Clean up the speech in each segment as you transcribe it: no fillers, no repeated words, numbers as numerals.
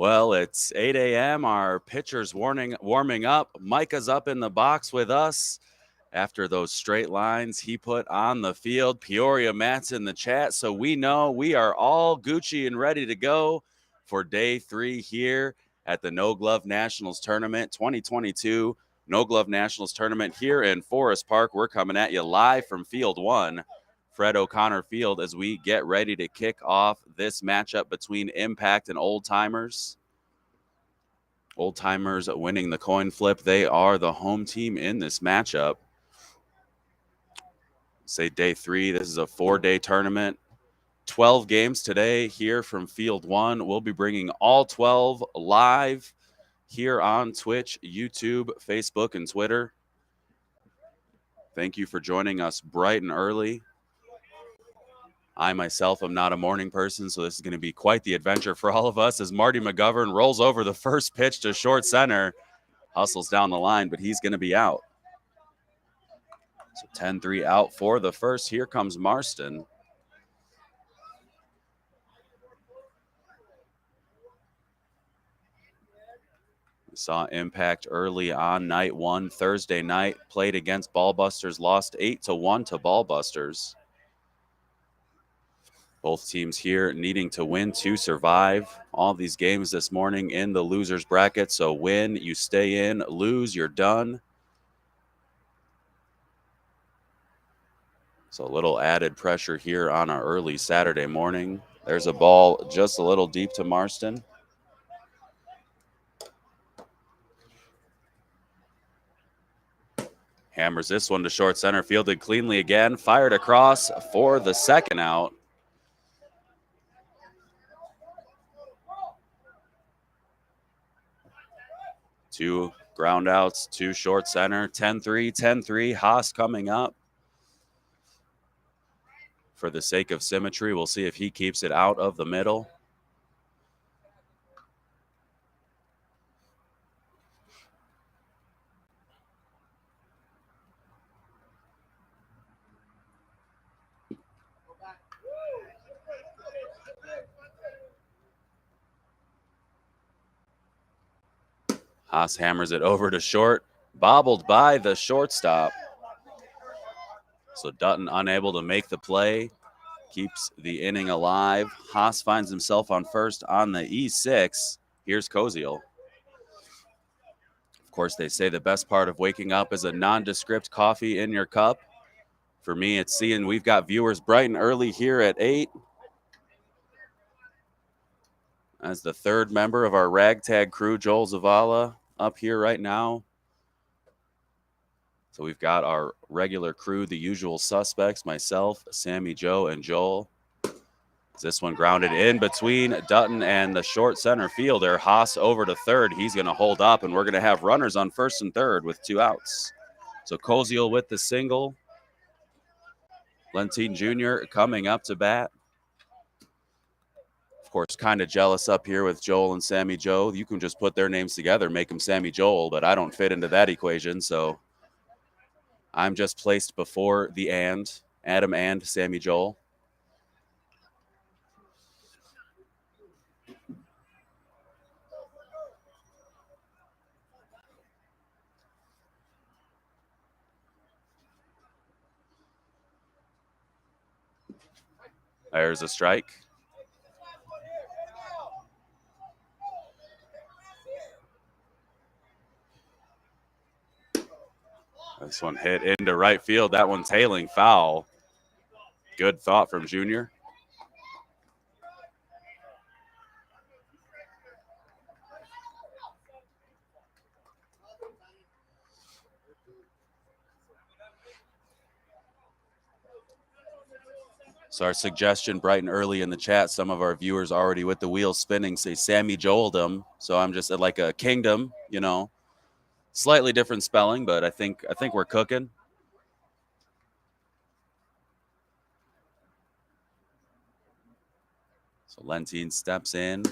Well, it's 8 a.m. Our pitcher's warming up. Micah's up in the box with us. After those straight lines he put on the field, Peoria Matt's in the chat, so we know we are all Gucci and ready to go for day 3 here at the No Glove Nationals Tournament 2022. No Glove Nationals Tournament here in Forest Park. We're coming at you live from Field 1, Fred O'Connor Field, as we get ready to kick off this matchup between Impact and Old Timers. Old Timers winning the coin flip. They are the home team in this matchup. Say day 3. This is a 4-day tournament. 12 games today here from Field 1. We'll be bringing all 12 live here on Twitch, YouTube, Facebook, and Twitter. Thank you for joining us bright and early. I myself am not a morning person, so this is going to be quite the adventure for all of us as Marty McGovern rolls over the first pitch to short center. Hustles down the line, but he's going to be out. So 10-3 out for the first. Here comes Marston. We saw Impact early on night 1, Thursday night. Played against Ballbusters, lost 8-1 to Ballbusters. Both teams here needing to win to survive. All these games this morning in the losers bracket. So win, you stay in. Lose, you're done. So a little added pressure here on our early Saturday morning. There's a ball just a little deep to Marston. Hammers this one to short center, fielded cleanly again, fired across for the second out. Two ground outs, two short center, 10-3, 10-3. Haas coming up. For the sake of symmetry, we'll see if he keeps it out of the middle. Haas hammers it over to short, bobbled by the shortstop. So Dutton unable to make the play, keeps the inning alive. Haas finds himself on first on the E6. Here's Koziel. Of course, they say the best part of waking up is a nondescript coffee in your cup. For me, it's seeing we've got viewers bright and early here at 8. As the third member of our ragtag crew, Joel Zavala, up here right now. So we've got our regular crew, the usual suspects, myself, Sammy, Joe, and Joel. This one grounded in between Dutton and the short center fielder. Haas over to third. He's going to hold up, and we're going to have runners on first and third with 2 outs. So Koziel with the single. Lentine Jr. coming up to bat. Of course, kind of jealous up here with Joel and Sammy Joe. You can just put their names together, make them Sammy Joel, but I don't fit into that equation, so I'm just placed before the Adam and Sammy Joel. There's a strike. This one hit into right field. That one's hailing foul. Good thought from Junior. So our suggestion bright and early in the chat, some of our viewers already with the wheels spinning say Sammy Joeldom. So I'm just at like a kingdom, you know, slightly different spelling, but I think we're cooking. So Lentine steps in,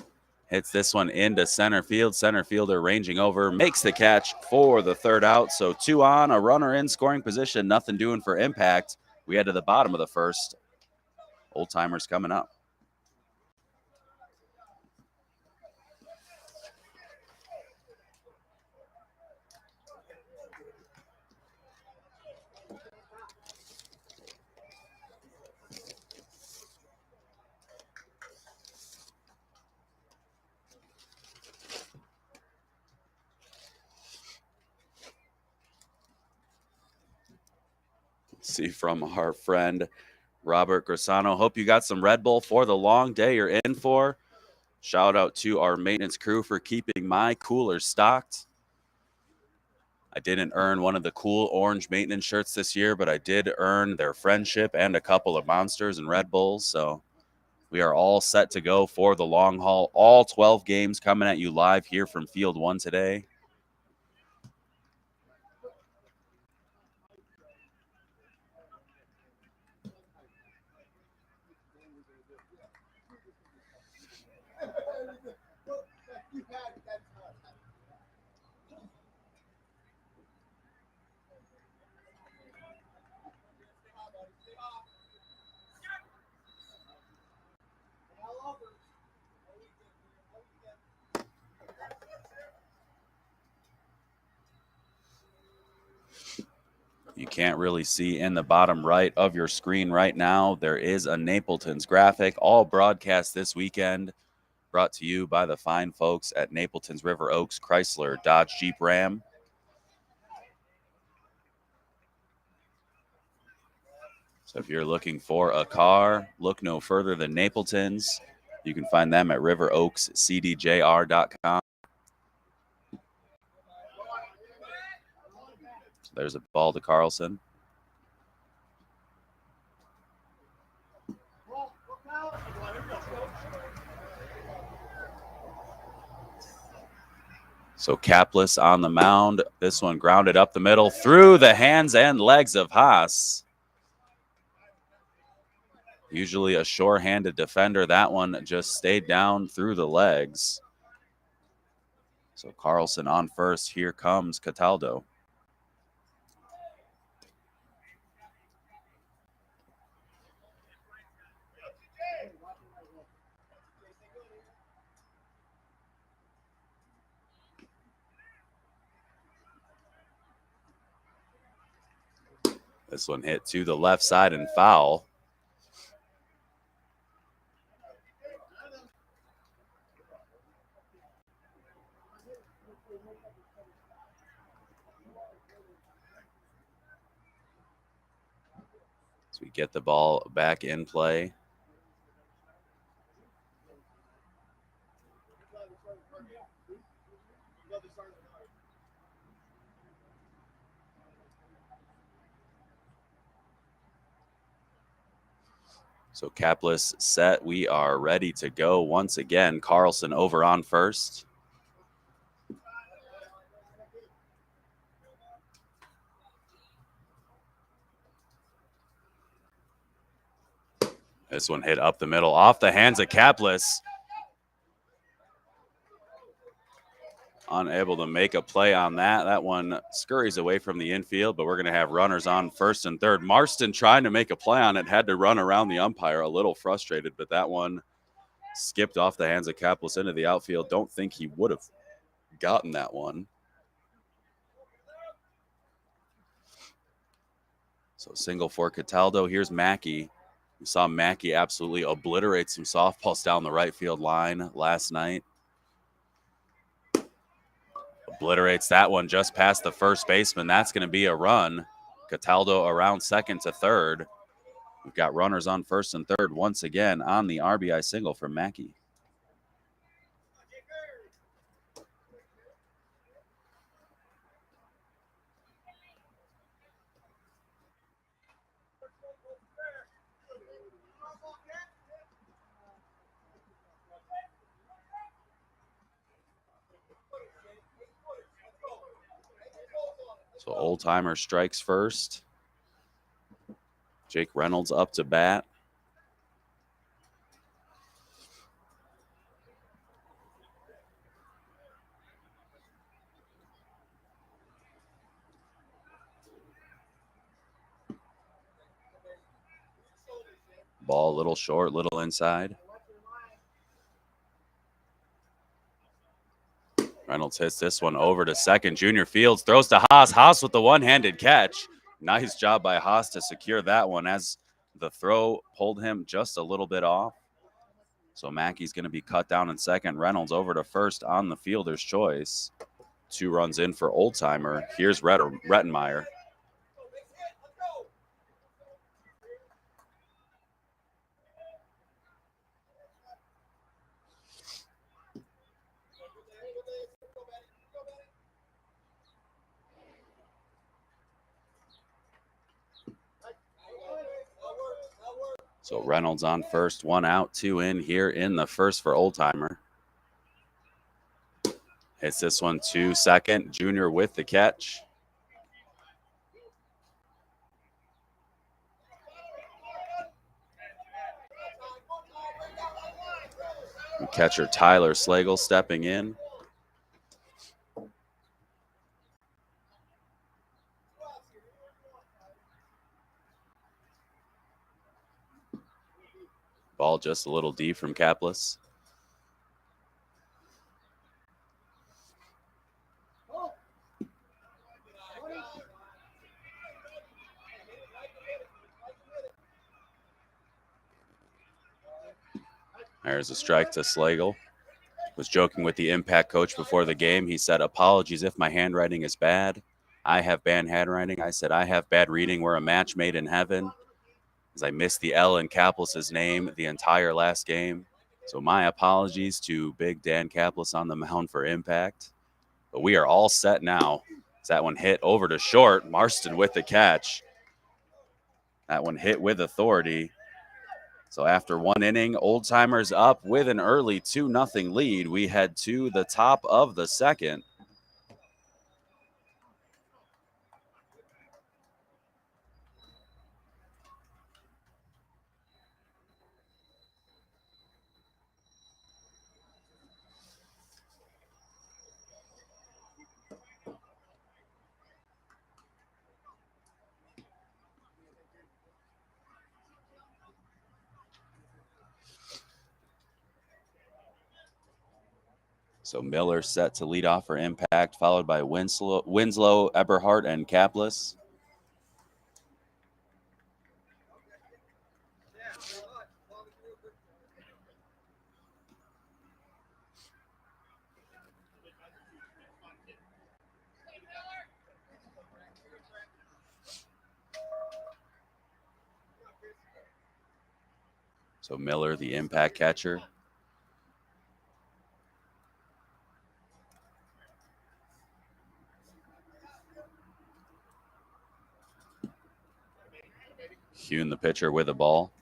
hits this one into center field. Center fielder ranging over, makes the catch for the third out. So 2 on, a runner in scoring position, nothing doing for Impact. We head to the bottom of the first. Old Timers coming up. courtesy from our friend Robert Grisano. Hope you got some Red Bull for the long day you're in for. Shout out to our maintenance crew for keeping my cooler stocked. I didn't earn one of the cool orange maintenance shirts this year, but I did earn their friendship and a couple of Monsters and Red Bulls. So we are all set to go for the long haul. All 12 games coming at you live here from Field 1 today. You can't really see in the bottom right of your screen right now. There is a Napleton's graphic, all broadcast this weekend, brought to you by the fine folks at Napleton's River Oaks Chrysler Dodge Jeep Ram. So if you're looking for a car, look no further than Napleton's. You can find them at riveroakscdjr.com. So there's a ball to Carlson. So Capless on the mound. This one grounded up the middle through the hands and legs of Haas. Usually a sure-handed defender. That one just stayed down through the legs. So Carlson on first. Here comes Cataldo. This one hit to the left side and foul. So we get the ball back in play. So Capless set. We are ready to go once again. Carlson over on first. This one hit up the middle off the hands of Capless. Unable to make a play on that. That one scurries away from the infield, but we're going to have runners on first and third. Marston trying to make a play on it, had to run around the umpire, a little frustrated, but that one skipped off the hands of Capless into the outfield. Don't think he would have gotten that one. So single for Cataldo. Here's Mackey. We saw Mackey absolutely obliterate some softballs down the right field line last night. Obliterates that one just past the first baseman. That's going to be a run. Cataldo around second to third. We've got runners on first and third once again on the RBI single from Mackey. So Old Timer strikes first. Jake Reynolds up to bat. Ball a little short, little inside. Reynolds hits this one over to second. Junior Fields throws to Haas. Haas with the one-handed catch. Nice job by Haas to secure that one as the throw pulled him just a little bit off. So Mackey's going to be cut down in second. Reynolds over to first on the fielder's choice. 2 runs in for Old Timer. Here's Rettenmeyer. So Reynolds on first, 1 out, 2 in here in the first for Old Timer. Hits this one to second. Junior with the catch. And catcher Tyler Slagle stepping in. Ball just a little deep from Kaplis. There's a strike to Slagle. Was joking with the impact coach before the game. He said, apologies if my handwriting is bad. I have bad handwriting. I said, I have bad reading. We're a match made in heaven. As I missed the L in Kaplis' name the entire last game. So my apologies to Big Dan Kaplis on the mound for impact. But we are all set now. As that one hit over to short. Marston with the catch. That one hit with authority. So after 1 inning, Old Timers up with an early 2-0 lead. We head to the top of the second. So Miller set to lead off for impact, followed by Winslow, Eberhardt, and Kaplis. So Miller, the impact catcher. Hune, the pitcher, with a ball.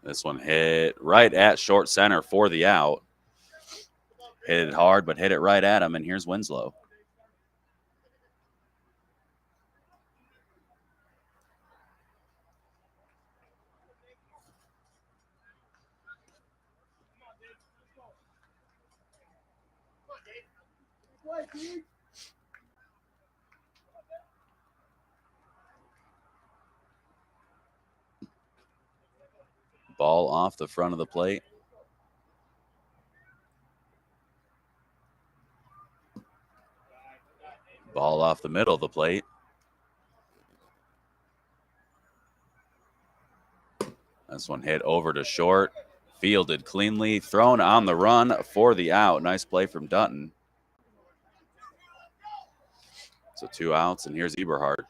This one hit right at short center for the out. Hit it hard, but hit it right at him, and here's Winslow. Ball off the front of the plate. Ball off the middle of the plate. This one hit over to short. Fielded cleanly. Thrown on the run for the out. Nice play from Dutton. So 2 outs, and here's Eberhardt.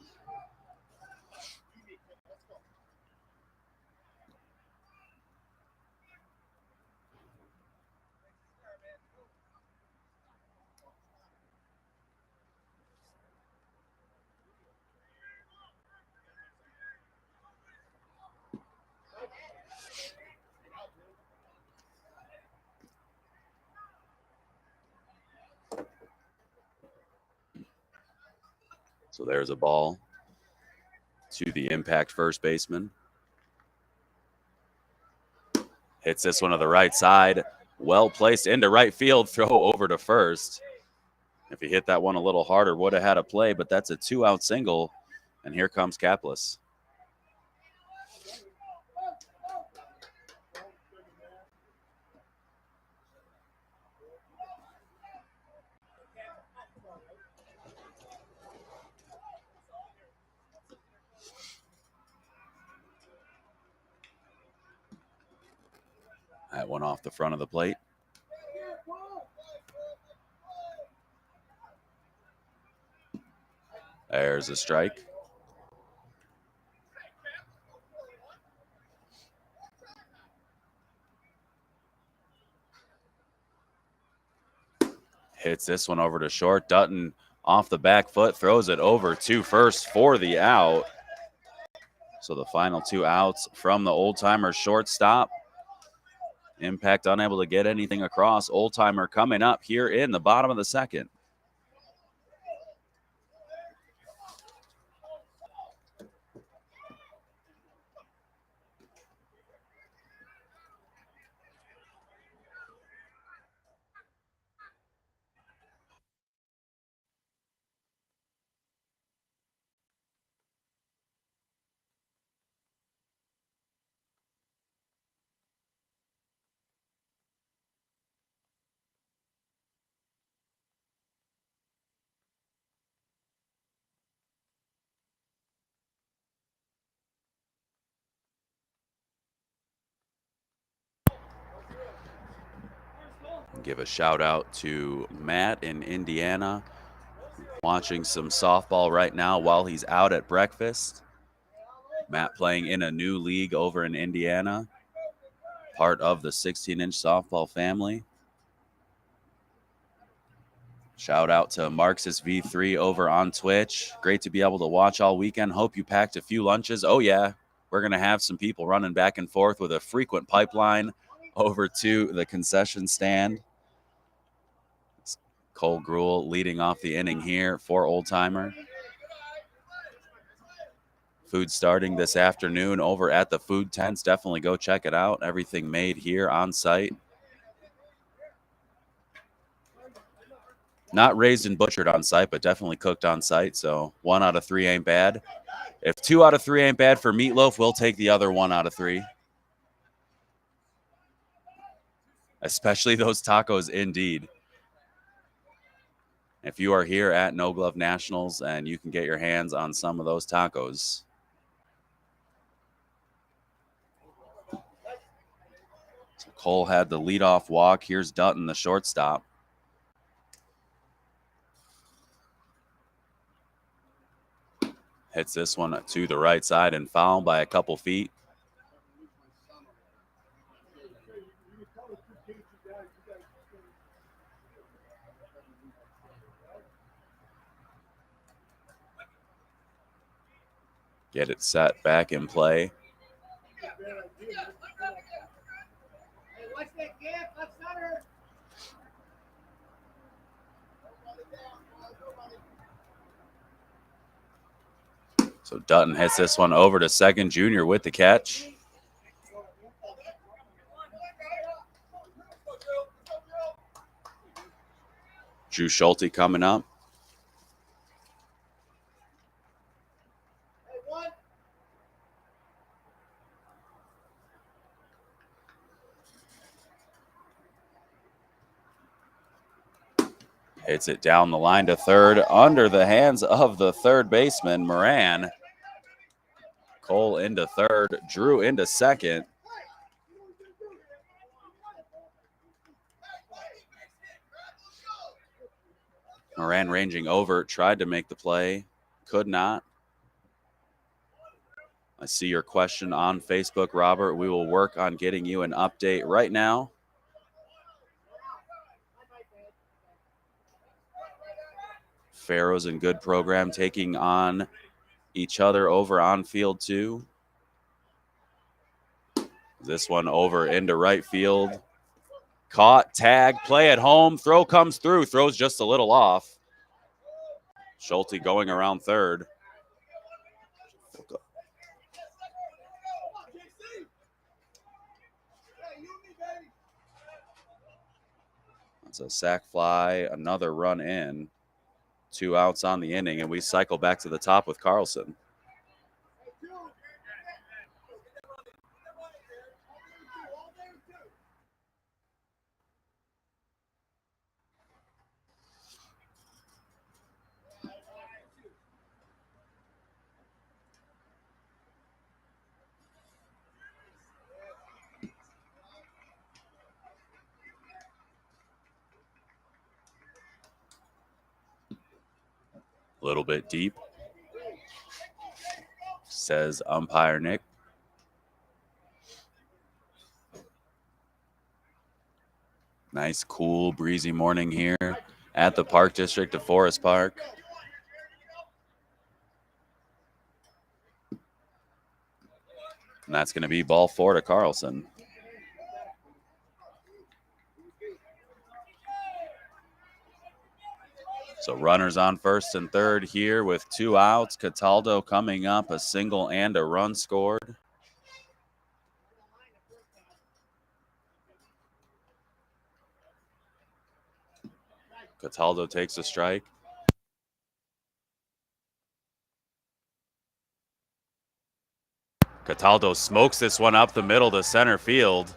So there's a ball to the impact first baseman. Hits this one to the right side. Well placed into right field. Throw over to first. If he hit that one a little harder, would have had a play, but that's a 2-out single. And here comes Kaplis. That one off the front of the plate. There's a strike. Hits this one over to short. Dutton off the back foot, throws it over to first for the out. So the final 2 outs from the Old Timer shortstop. Impact unable to get anything across. Old Timer coming up here in the bottom of the second. Give a shout out to Matt in Indiana, watching some softball right now while he's out at breakfast. Matt playing in a new league over in Indiana, part of the 16-inch softball family. Shout out to Marxist V3 over on Twitch. Great to be able to watch all weekend. Hope you packed a few lunches. Oh, yeah. We're going to have some people running back and forth with a frequent pipeline over to the concession stand. It's Cole Gruel leading off the inning here for Old Timer. Food starting this afternoon over at the food tents. Definitely go check it out. Everything made here on site. Not raised and butchered on site, but definitely cooked on site. So 1 out of 3 ain't bad. If 2 out of 3 ain't bad for meatloaf, we'll take the other 1 out of 3. Especially those tacos, indeed. If you are here at No Glove Nationals and you can get your hands on some of those tacos. So Cole had the leadoff walk. Here's Dutton, the shortstop. Hits this one to the right side and foul by a couple feet. Get it set back in play. So Dutton hits this one over to second. Junior with the catch. Drew Schulte coming up. Hits it down the line to third under the hands of the third baseman, Moran. Cole into third, Drew into second. Moran ranging over, tried to make the play, could not. I see your question on Facebook, Robert. We will work on getting you an update right now. Pharaohs in good program taking on each other over on field 2. This one over into right field. Caught, tag, play at home. Throw comes through. Throws just a little off. Schulte going around third. That's a sac fly. Another run in. 2 outs on the inning, and we cycle back to the top with Carlson. A little bit deep, says umpire Nick. Nice, cool, breezy morning here at the Park District of Forest Park. And that's going to be ball 4 to Carlson. So runners on first and third here with 2 outs. Cataldo coming up, a single and a run scored. Cataldo takes a strike. Cataldo smokes this one up the middle to center field.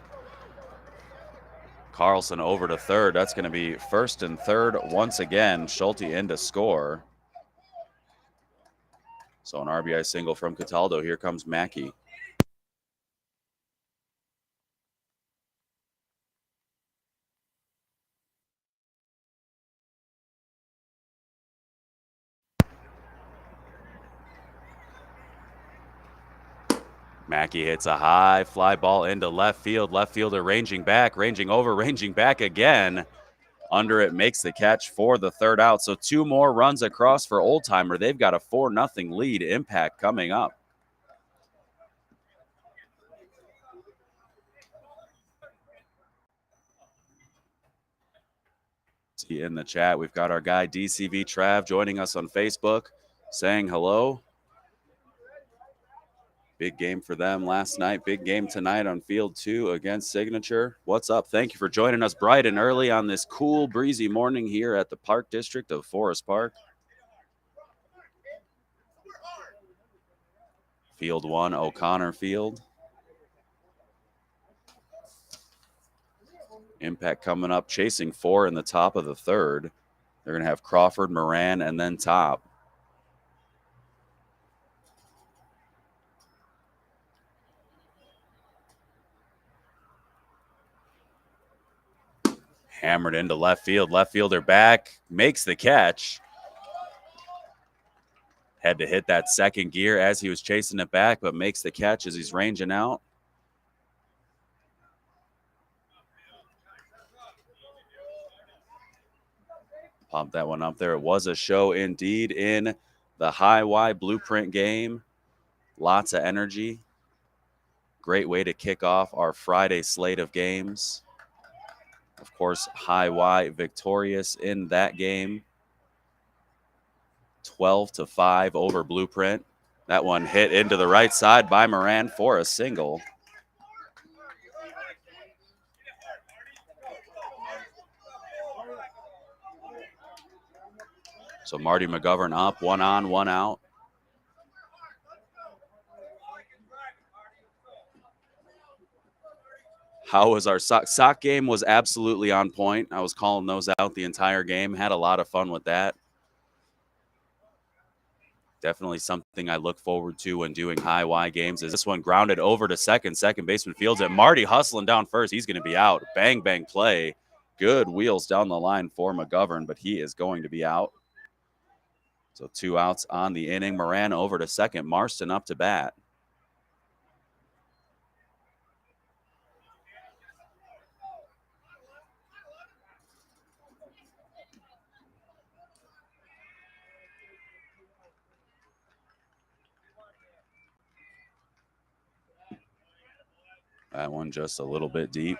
Carlson over to third. That's going to be first and third once again. Schulte in to score. So an RBI single from Cataldo. Here comes Mackey. Mackey hits a high fly ball into left field. Left fielder ranging back, ranging over, ranging back again. Under it makes the catch for the third out. So 2 more runs across for Old Timer. They've got a 4-0 lead. Impact coming up. See in the chat, we've got our guy DCV Trav joining us on Facebook, saying hello. Big game for them last night. Big game tonight on field 2 against Signature. What's up? Thank you for joining us bright and early on this cool, breezy morning here at the Park District of Forest Park. Field 1, O'Connor Field. Impact coming up, chasing 4 in the top of the third. They're going to have Crawford, Moran, and then Top. Hammered into left field. Left fielder back, makes the catch. Had to hit that second gear as he was chasing it back, but makes the catch as he's ranging out. Pop that one up there. It was a show indeed in the High Y Blueprint game. Lots of energy. Great way to kick off our Friday slate of games. Of course, High Y victorious in that game. 12-5 over Blueprint. That one hit into the right side by Moran for a single. So Marty McGovern up, 1 on, 1 out. How was our sock game? Was absolutely on point. I was calling those out the entire game. Had a lot of fun with that. Definitely something I look forward to when doing High Y games. Is this one grounded over to second. Second baseman fields it. Marty hustling down first. He's going to be out. Bang, bang play. Good wheels down the line for McGovern, but he is going to be out. So 2 outs on the inning. Moran over to second. Marston up to bat. That one just a little bit deep.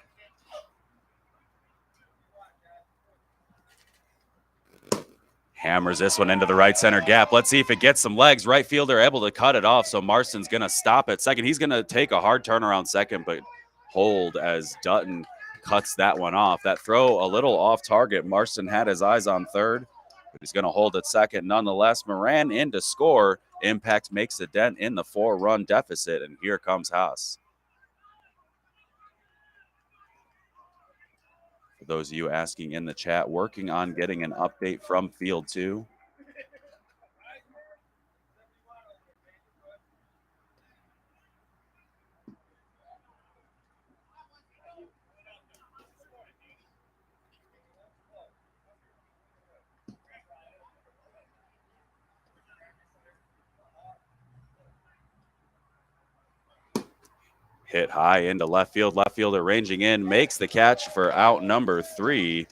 Hammers this one into the right center gap. Let's see if it gets some legs. Right fielder able to cut it off, so Marston's going to stop at second. He's going to take a hard turnaround second, but hold as Dutton cuts that one off. That throw a little off target. Marston had his eyes on third, but he's going to hold at second nonetheless. Moran in to score. Impact makes a dent in the 4-run deficit, and here comes Haas. For those of you asking in the chat, working on getting an update from Field 2. Hit high into left field. Left fielder ranging in, makes the catch for out number 3.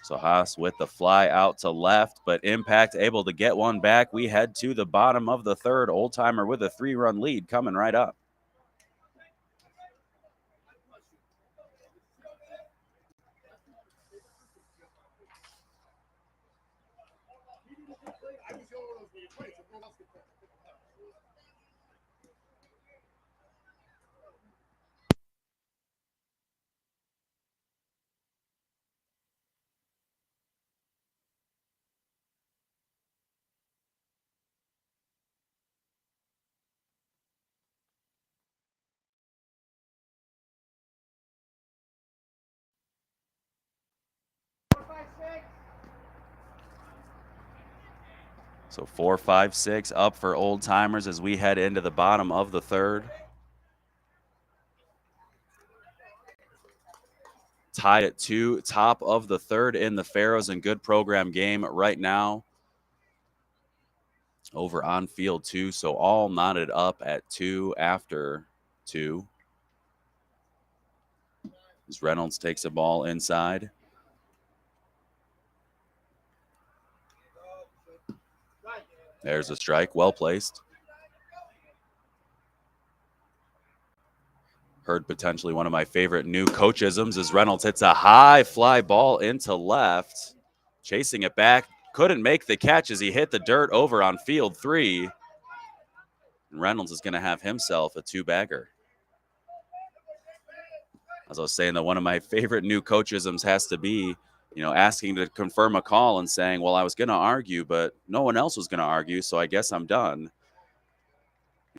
So Haas with the fly out to left, but Impact able to get one back. We head to the bottom of the third. Old Timer with a 3-run lead coming right up. So 4, 5, 6 up for Old Timers as we head into the bottom of the third. Tied at 2, top of the third in the Pharaohs, and good program game right now over on field 2. So all knotted up at 2 after 2. As Reynolds takes a ball inside. There's a strike, well placed. Heard potentially one of my favorite new coachisms as Reynolds hits a high fly ball into left. Chasing it back, couldn't make the catch as he hit the dirt over on field 3. And Reynolds is going to have himself a 2-bagger. As I was saying, that one of my favorite new coachisms has to be, asking to confirm a call and saying, well, I was going to argue, but no one else was going to argue, so I guess I'm done.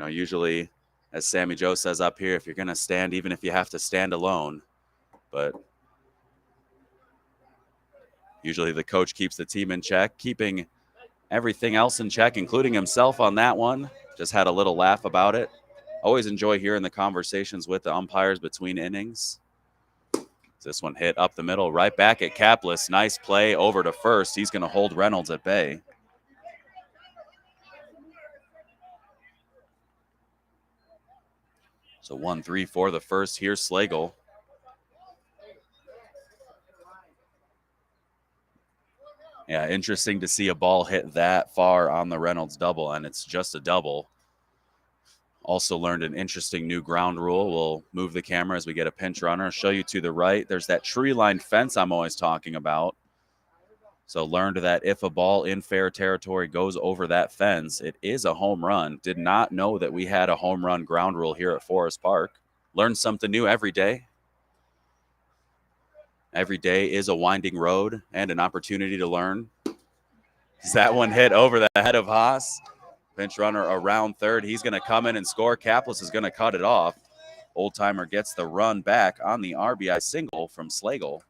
Usually, as Sammy Joe says up here, if you're going to stand, even if you have to stand alone. But usually the coach keeps the team in check, keeping everything else in check, including himself on that one. Just had a little laugh about it. Always enjoy hearing the conversations with the umpires between innings. This one hit up the middle, right back at Kaplis. Nice play over to first. He's going to hold Reynolds at bay. So 1-3 for the first. Here's Slagle. Yeah, interesting to see a ball hit that far on the Reynolds double, and it's just a double. Also learned an interesting new ground rule. We'll move the camera as we get a pinch runner. I'll show you to the right. There's that tree-lined fence I'm always talking about. So learned that if a ball in fair territory goes over that fence, it is a home run. Did not know that we had a home run ground rule here at Forest Park. Learn something new every day. Every day is a winding road and an opportunity to learn. Is that one hit over the head of Haas? Pinch runner around third. He's going to come in and score. Kaplis is going to cut it off. Old Timer gets the run back on the RBI single from Slagle.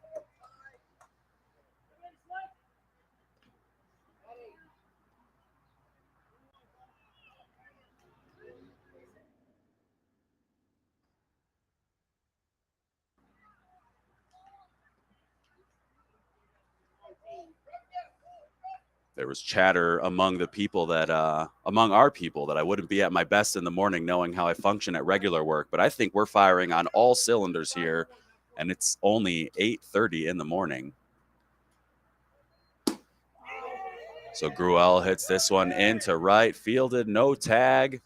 There was chatter among the people that, among our people, that I wouldn't be at my best in the morning knowing how I function at regular work. But I think we're firing on all cylinders here, and it's only 8:30 in the morning. So Gruel hits this one into right, fielded, no tag,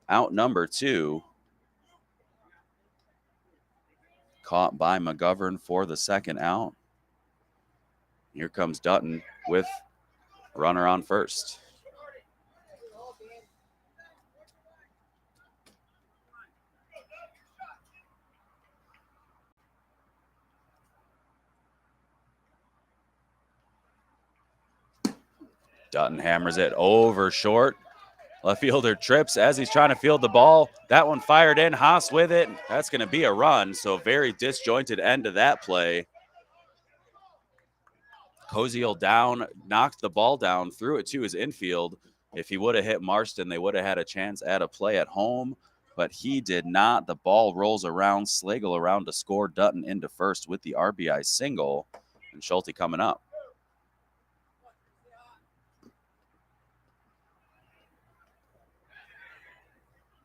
out number 2. Caught by McGovern for the second out. Here comes Dutton with runner on first. Dutton hammers it over short. Left fielder trips as he's trying to field the ball. That one fired in. Haas with it. That's going to be a run. So very disjointed end to that play. Koziel down, knocked the ball down, threw it to his infield. If he would have hit Marston, they would have had a chance at a play at home, but he did not. The ball rolls around, Slagle around to score, Dutton into first with the RBI single, and Schulte coming up.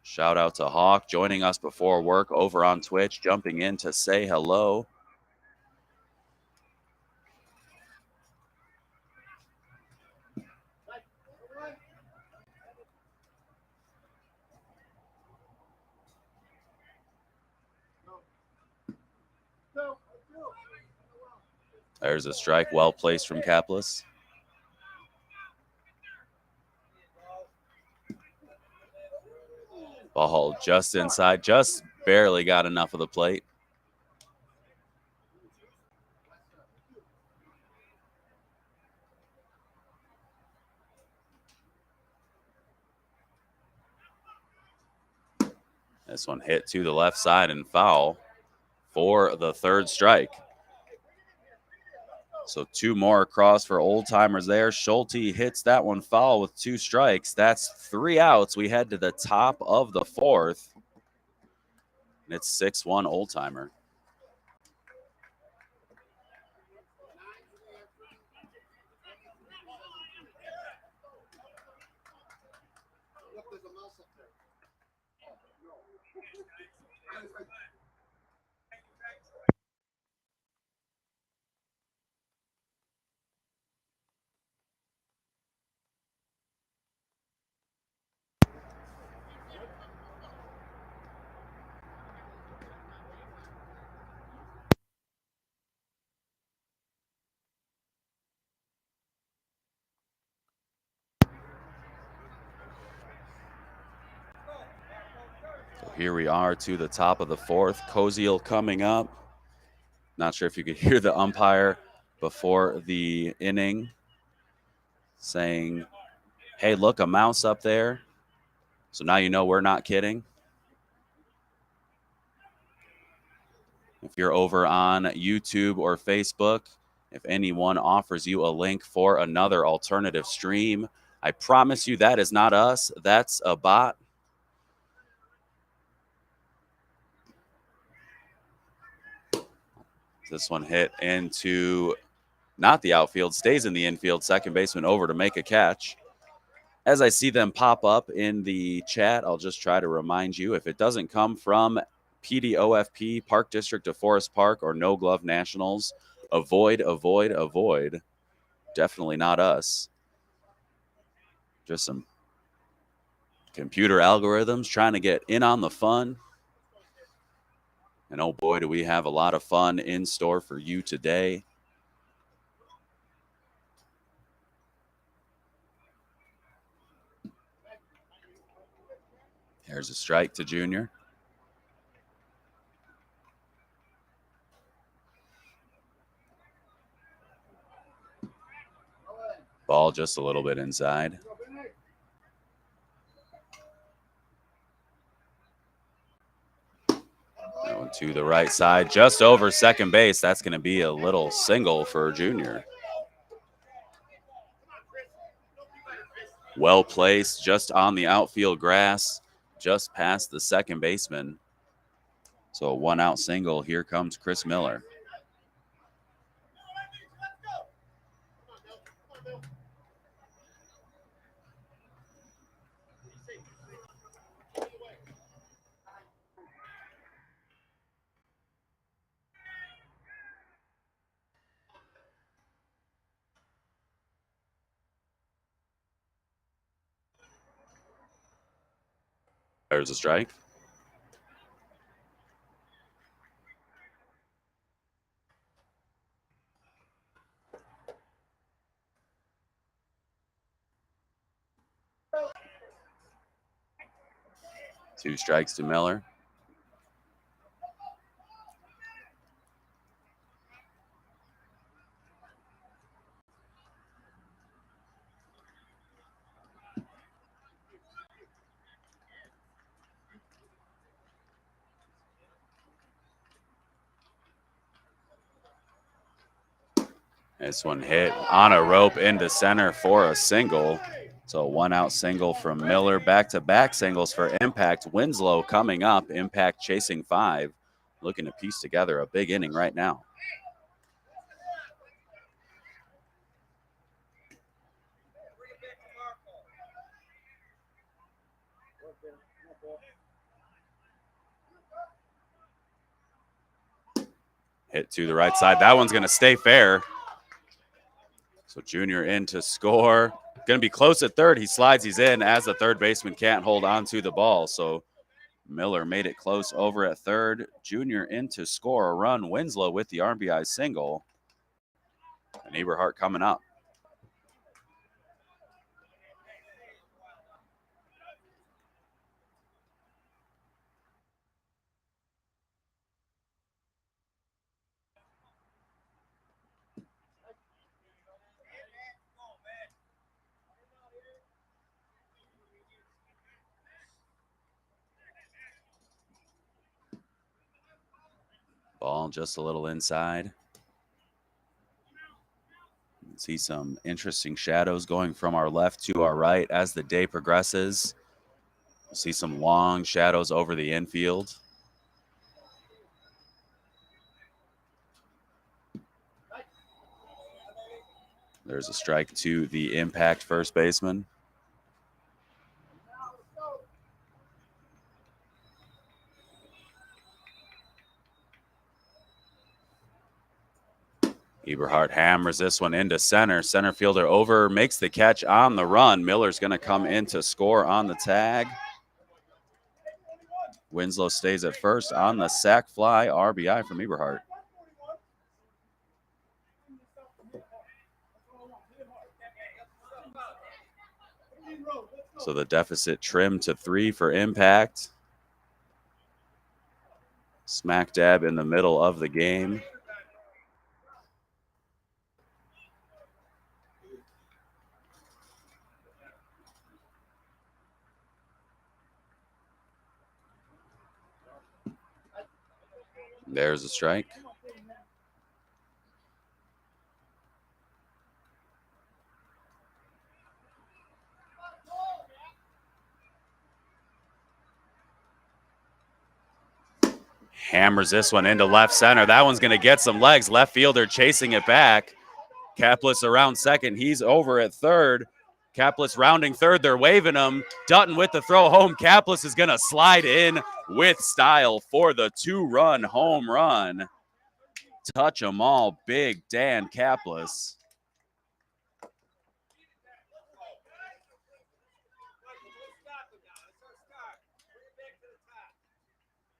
Shout out to Hawk joining us before work over on Twitch, jumping in to say hello. There's a strike, well placed from Kaplis. Ball just inside, just barely got enough of the plate. This one hit to the left side and foul for the third strike. So 2 more across for Old Timers there. Schulte hits that one foul with 2 strikes. That's 3 outs. We head to the top of the 4th. And it's 6-1 Old Timer. Here we are to the top of the 4th. Koziel coming up. Not sure if you could hear the umpire before the inning saying, hey, look, a mouse up there. So now you know we're not kidding. If you're over on YouTube or Facebook, if anyone offers you a link for another alternative stream, I promise you that is not us. That's a bot. This one hit into not the outfield, stays in the infield. Second baseman over to make a catch. As I see them pop up in the chat, I'll just try to remind you, if it doesn't come from PDOFP, Park District of Forest Park, or No Glove Nationals, avoid, avoid, avoid. Definitely not us. Just some computer algorithms trying to get in on the fun. And oh boy, do we have a lot of fun in store for you today. There's a strike to Junior. Ball just a little bit inside. That one to the right side, just over second base. That's going to be a little single for Junior. Well placed, just on the outfield grass, just past the second baseman. So a 1-out single. Here comes Chris Miller. There's a strike. Two strikes to Miller. This one hit on a rope into center for a single. So a 1-out single from Miller. Back-to-back singles for Impact. Winslow coming up. Impact chasing 5. Looking to piece together a big inning right now. Hit to the right side. That one's going to stay fair. So Junior in to score. Going to be close at third. He slides, he's in as the third baseman can't hold on to the ball. So Miller made it close over at third. Junior in to score a run. Winslow with the RBI single. And Eberhardt coming up. Ball just a little inside. See some interesting shadows going from our left to our right as the day progresses. We'll see some long shadows over the infield. There's a strike to the impact first baseman. Eberhardt hammers this one into center. Center fielder over, makes the catch on the run. Miller's going to come in to score on the tag. Winslow stays at first on the sac fly, RBI from Eberhardt. So the deficit trimmed to 3 for impact. Smack dab in the middle of the game. There's a strike. Hammers this one into left center. That one's going to get some legs. Left fielder chasing it back. Kaplis around second. He's over at third. Kaplis rounding third. They're waving him. Dutton with the throw home. Kaplis is going to slide in with style for the 2-run home run. Touch them all, big Dan Kaplis.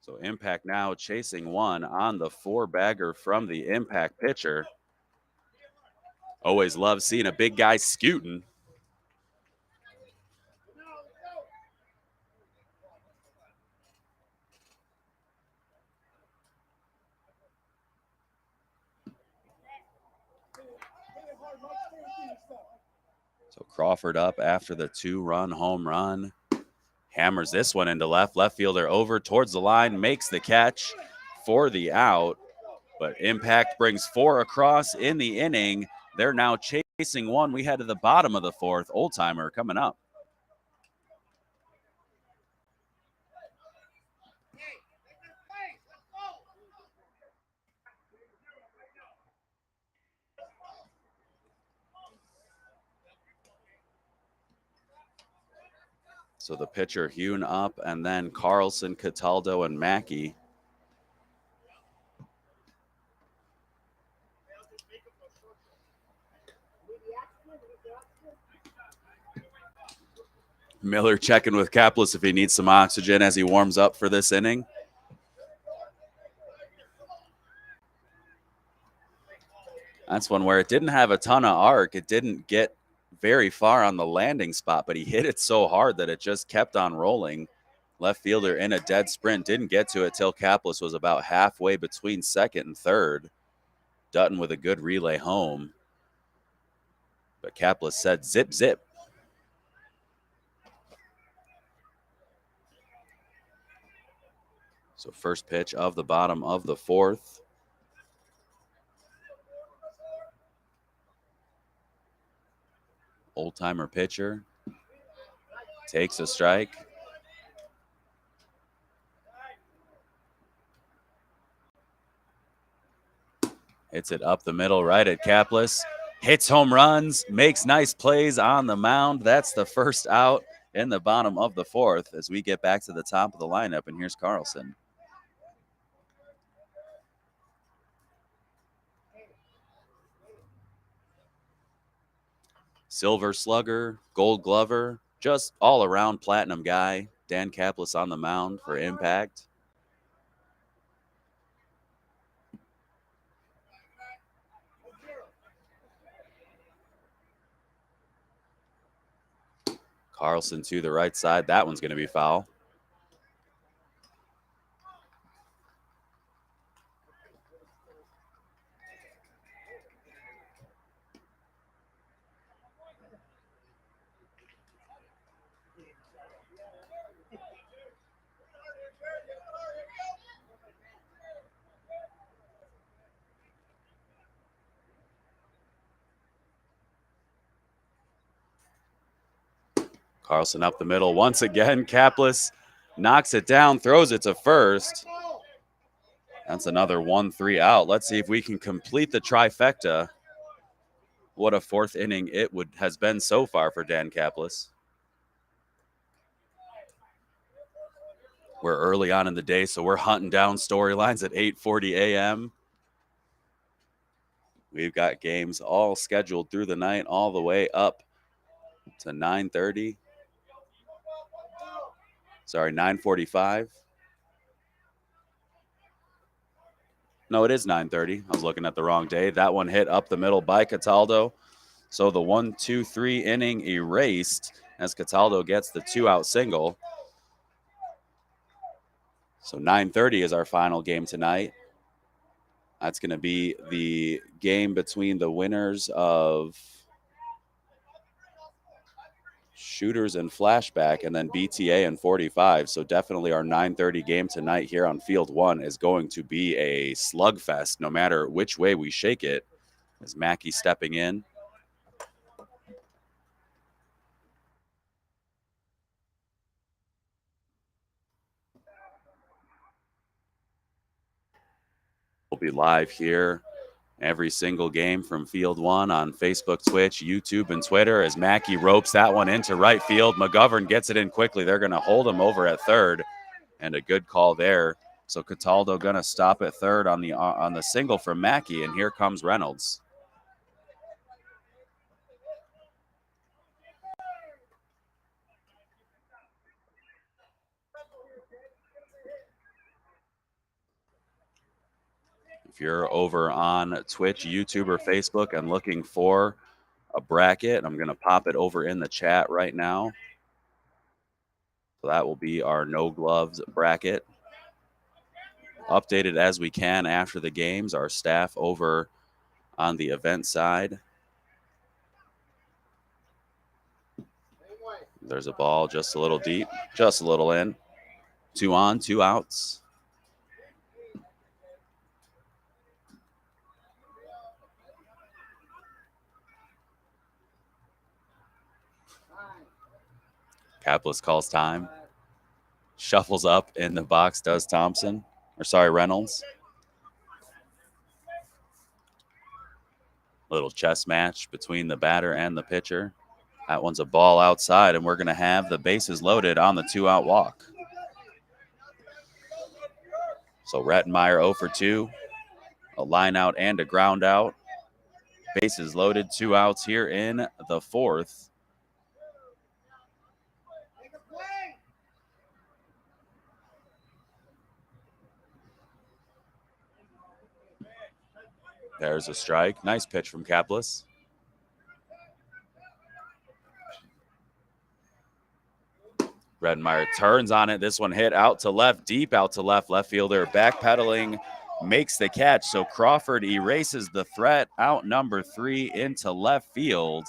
So Impact now chasing one on the 4-bagger from the Impact pitcher. Always love seeing a big guy scooting. So Crawford up after the 2-run home run. Hammers this one into left. Left fielder over towards the line, makes the catch for the out. But Impact brings 4 across in the inning. They're now chasing one. We head to the bottom of the 4th. Old Timer coming up. So the pitcher hewn up, and then Carlson, Cataldo, and Mackey. Miller checking with Kaplis if he needs some oxygen as he warms up for this inning. That's one where it didn't have a ton of arc. It didn't get very far on the landing spot, but he hit it so hard that it just kept on rolling. Left fielder in a dead sprint, didn't get to it till Kaplis was about halfway between second and third. Dutton with a good relay home. But Kaplis said zip, zip. So first pitch of the bottom of the 4th. Old Timer pitcher takes a strike. Hits it up the middle, right at Kaplis. Hits home runs, makes nice plays on the mound. That's the first out in the bottom of the 4th as we get back to the top of the lineup. And here's Carlson. Silver Slugger, Gold Glover, just all around platinum guy. Dan Kaplis on the mound for Impact. Carlson to the right side. That one's going to be foul. Carlson up the middle once again. Capless knocks it down, throws it to first. That's another 1-3 out. Let's see if we can complete the trifecta. What a fourth inning it has been so far for Dan Capless. We're early on in the day, so we're hunting down storylines at 8:40 a.m. We've got games all scheduled through the night, all the way up to 9:30. Sorry, 9:45. No, it is 9:30. I was looking at the wrong day. That one hit up the middle by Cataldo. So the 1-2-3 inning erased as Cataldo gets the 2-out single. So 9:30 is our final game tonight. That's going to be the game between the winners of Shooters and Flashback and then BTA and 45. So definitely our 9:30 game tonight here on Field 1 is going to be a slugfest no matter which way we shake it. As Mackey stepping in. We'll be live here every single game from Field 1 on Facebook, Twitch, YouTube, and Twitter as Mackey ropes that one into right field. McGovern gets it in quickly. They're going to hold him over at third, and a good call there. So Cataldo going to stop at third on the single from Mackey, and here comes Reynolds. If you're over on Twitch, YouTube, or Facebook and looking for a bracket, I'm going to pop it over in the chat right now. So that will be our no gloves bracket. Updated as we can after the games. Our staff over on the event side. There's a ball just a little deep, just a little in. 2 on, 2 outs. Capless calls time. Shuffles up in the box, does Thompson. Or sorry, Reynolds. Little chess match between the batter and the pitcher. That one's a ball outside, and we're going to have the bases loaded on the 2-out walk. So Rettenmeyer 0 for 2. A line out and a ground out. Bases loaded, 2 outs here in the fourth. There's a strike. Nice pitch from Capless. Rettenmeyer turns on it. This one hit out to left, deep out to left. Left fielder backpedaling, makes the catch. So Crawford erases the threat. Out number 3 into left field.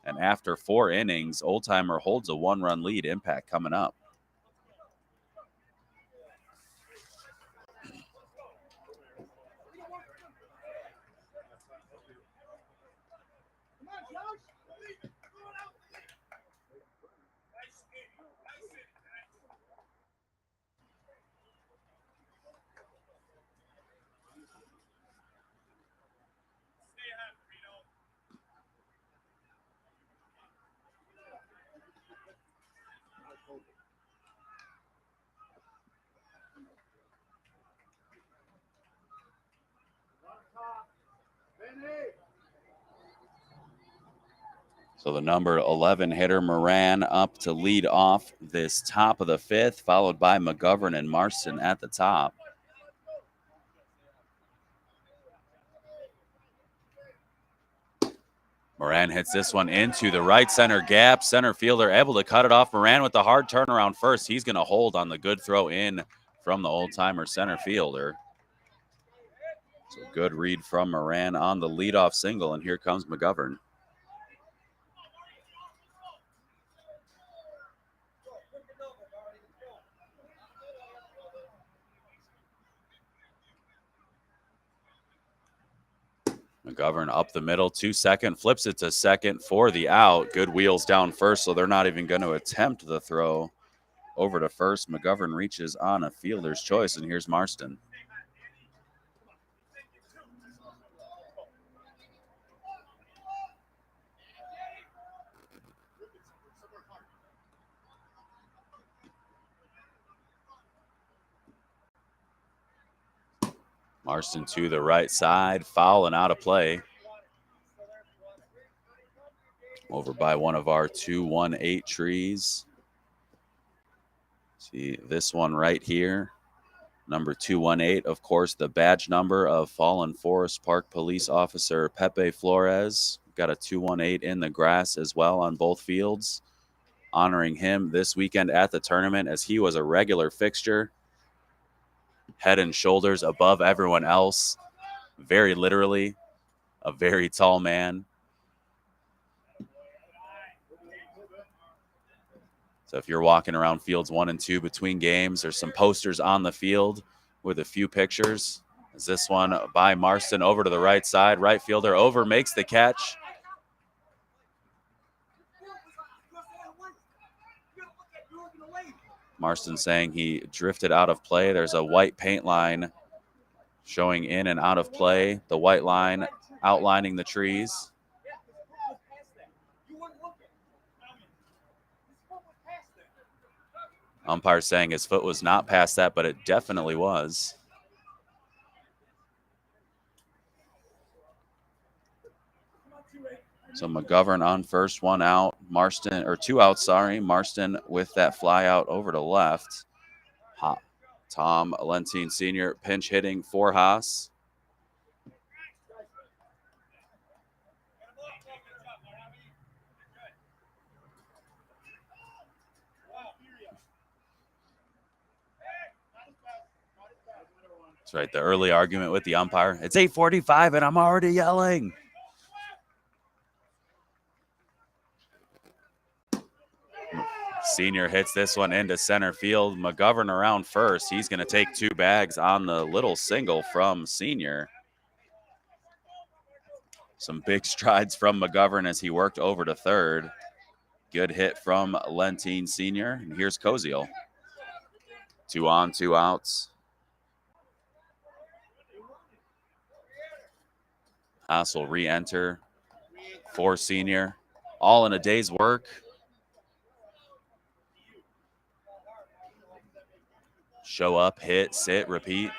And after 4 innings, Oldtimer holds a 1-run lead. Impact coming up. So the number 11 hitter Moran up to lead off this top of the 5th, followed by McGovern and Marston at the top. Moran hits this one into the right center gap. Center fielder able to cut it off. Moran with the hard turnaround first. He's going to hold on the good throw in from the old-timer center fielder. So good read from Moran on the leadoff single, and here comes McGovern. McGovern up the middle, 2-2, flips it to second for the out. Good wheels down first, so they're not even going to attempt the throw over to first. McGovern reaches on a fielder's choice, and here's Marston. Marston to the right side, foul and out of play. Over by one of our 2-1-8 trees. See this one right here. Number 218, of course, the badge number of fallen Forest Park police officer Pepe Flores. Got a 218 in the grass as well on both fields. Honoring him this weekend at the tournament as he was a regular fixture. Head and shoulders above everyone else. Very literally, a very tall man. So if you're walking around fields 1 and 2 between games, there's some posters on the field with a few pictures. As this one by Marston over to the right side. Right fielder over, makes the catch. Marston saying he drifted out of play. There's a white paint line showing in and out of play. The white line outlining the trees. Umpire saying his foot was not past that, but it definitely was. So McGovern on first, 1 out. Marston, or 2 outs, sorry. Marston with that fly out over to left. Tom Lentine Sr. pinch hitting for Haas. That's right, the early argument with the umpire. It's 8:45 and I'm already yelling. Senior hits this one into center field. McGovern around first. He's going to take 2 bags on the little single from Senior. Some big strides from McGovern as he worked over to third. Good hit from Lentine Senior. And here's Koziel. 2 on, 2 outs. Haas will re-enter for Senior. All in a day's work. Show up, hit, sit, repeat.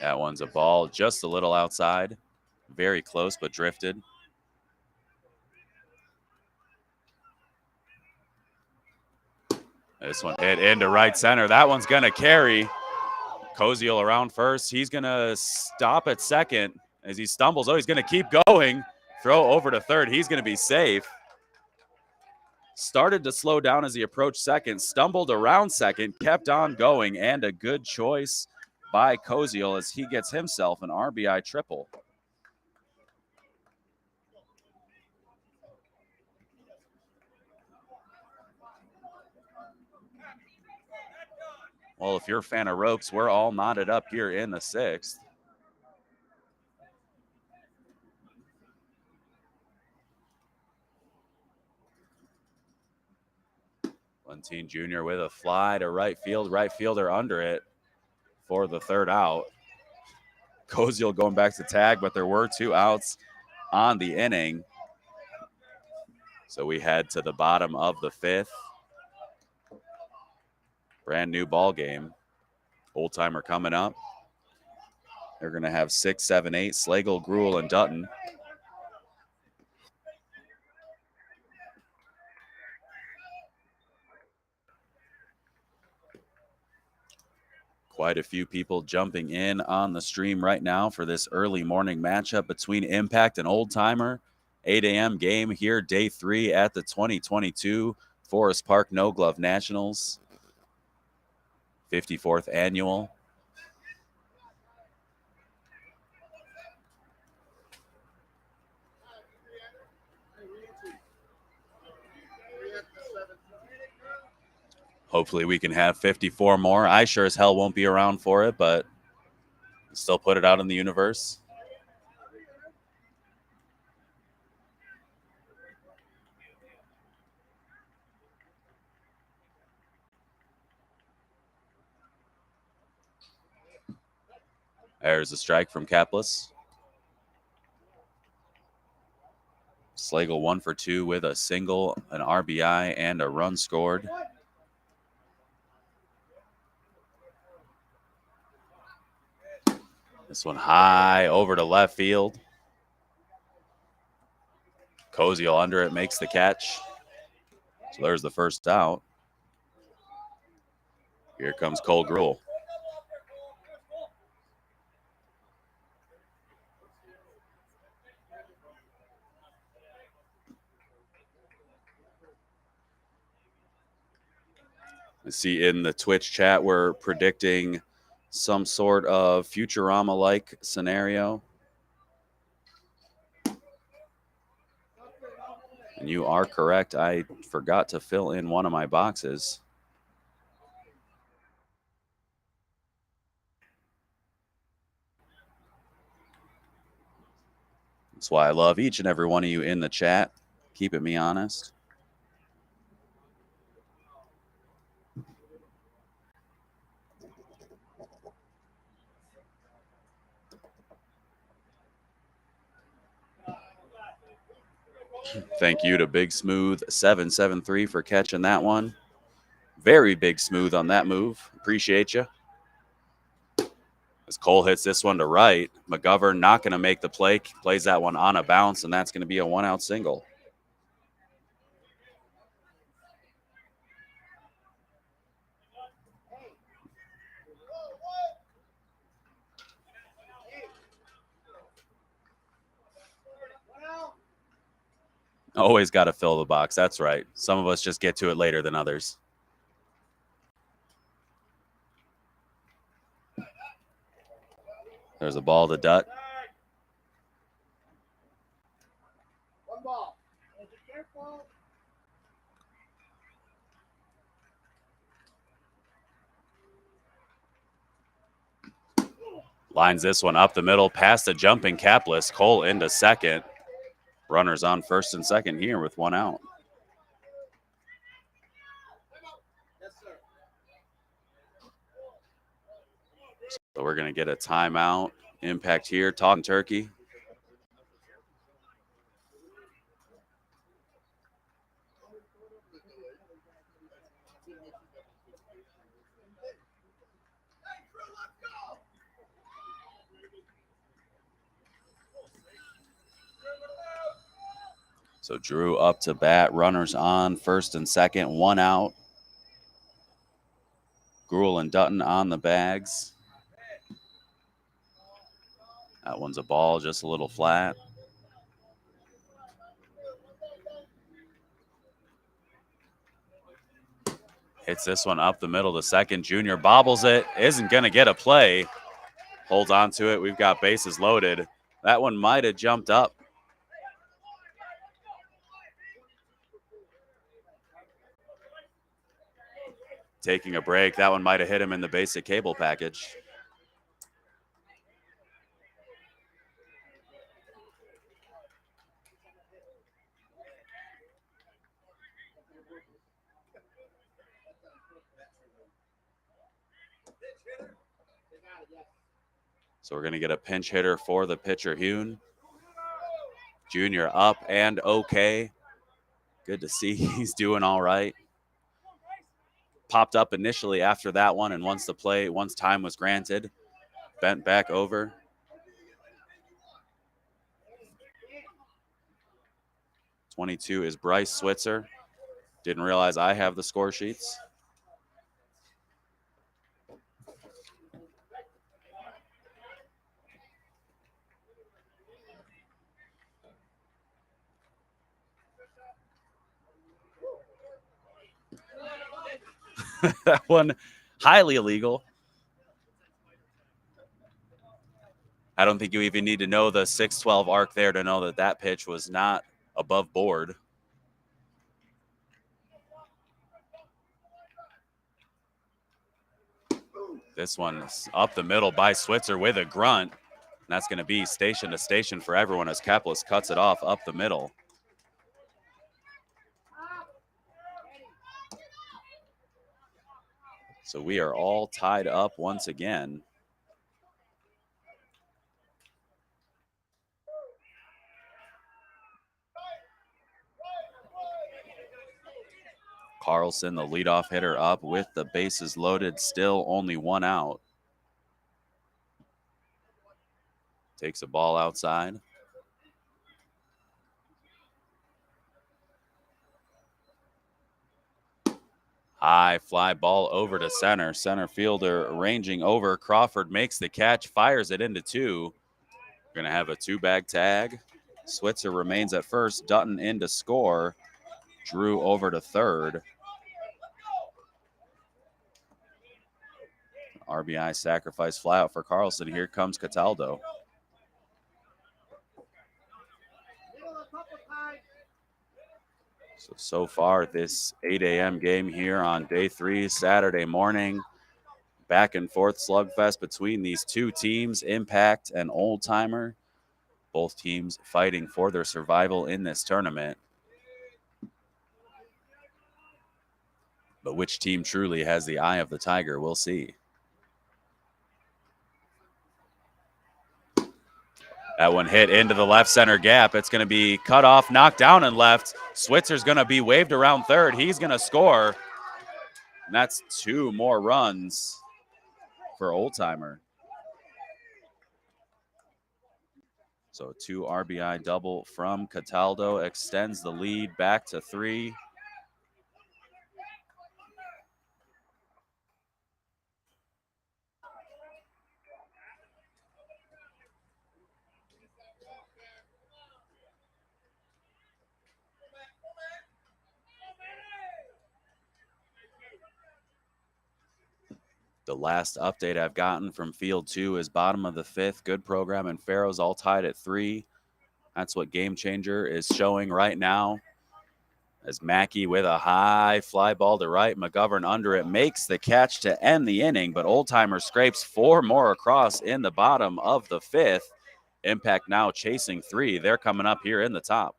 That one's a ball just a little outside. Very close, but drifted. This one hit into right center. That one's going to carry. Koziel around first. He's going to stop at second as he stumbles. Oh, he's going to keep going. Throw over to third. He's going to be safe. Started to slow down as he approached second. Stumbled around second. Kept on going. And a good choice by Koziel as he gets himself an RBI triple. Well, if you're a fan of ropes, we're all knotted up here in the 6th. Lentine Jr. with a fly to right field. Right fielder under it for the 3rd out. Koziel going back to tag, but there were 2 outs on the inning. So we head to the bottom of the 5th. Brand new ball game. Old Timer coming up. They're going to have 6, 7, 8, Slagle, Gruel, and Dutton. Quite a few people jumping in on the stream right now for this early morning matchup between Impact and Old Timer. 8 a.m. game here, day 3 at the 2022 Forest Park No Glove Nationals, 54th annual. Hopefully we can have 54 more. I sure as hell won't be around for it, but still put it out in the universe. There's a strike from Capless. Slagle 1 for 2 with a single, an RBI, and a run scored. This one high over to left field. Koziel under it, makes the catch. So there's the first out. Here comes Cole Gruel. I see in the Twitch chat we're predicting some sort of Futurama-like scenario. And you are correct. I forgot to fill in one of my boxes. That's why I love each and every one of you in the chat, keeping me honest. Thank you to Big Smooth 773 for catching that one. Very Big Smooth on that move. Appreciate you. As Cole hits this one to right, McGovern not going to make the play. Plays that one on a bounce, and that's going to be a one-out single. Always got to fill the box. That's right. Some of us just get to it later than others. There's a ball to Dutt. One ball. Lines this one up the middle, past the jumping Capless. Cole into second. Runners on first and second here with one out. So we're going to get a timeout. Impact here, talking turkey. So Drew up to bat, runners on first and second, one out. Gruel and Dutton on the bags. That one's a ball, just a little flat. Hits this one up the middle to second. Junior bobbles it, isn't going to get a play. Holds on to it. We've got bases loaded. That one might have jumped up. Taking a break. That one might have hit him in the basic cable package. So we're going to get a pinch hitter for the pitcher, Hune. Junior up and okay. Good to see he's doing all right. popped up initially after that one, and once time was granted, bent back over. '22 is Bryce Switzer. Didn't realize I have the score sheets. That one, highly illegal. I don't think you even need to know the 6-12 arc there to know that that pitch was not above board. This one's up the middle by Switzer with a grunt. And that's going to be station to station for everyone as Keplis cuts it off up the middle. So we are all tied up once again. Carlson, the leadoff hitter, up with the bases loaded, still only one out. Takes a ball outside. High fly ball over to center. Center fielder ranging over. Crawford makes the catch, fires it into two. Going to have a two-bag tag. Switzer remains at first. Dutton in to score. Drew over to third. RBI sacrifice fly out for Carlson. Here comes Cataldo. So far, this 8 a.m. game here on day 3, Saturday morning. Back and forth slugfest between these two teams, Impact and Old Timer. Both teams fighting for their survival in this tournament. But which team truly has the eye of the tiger, we'll see. That one hit into the left center gap. It's going to be cut off, knocked down and left. Switzer's going to be waved around third. He's going to score. And that's 2 more runs for Old Timer. So a 2 RBI double from Cataldo extends the lead back to 3. The last update I've gotten from Field 2 is bottom of the 5th. Good Program and Pharaohs all tied at 3. That's what Game Changer is showing right now. As Mackey with a high fly ball to right, McGovern under it, makes the catch to end the inning, but Old Timer scrapes 4 more across in the bottom of the 5th. Impact now chasing 3. They're coming up here in the top.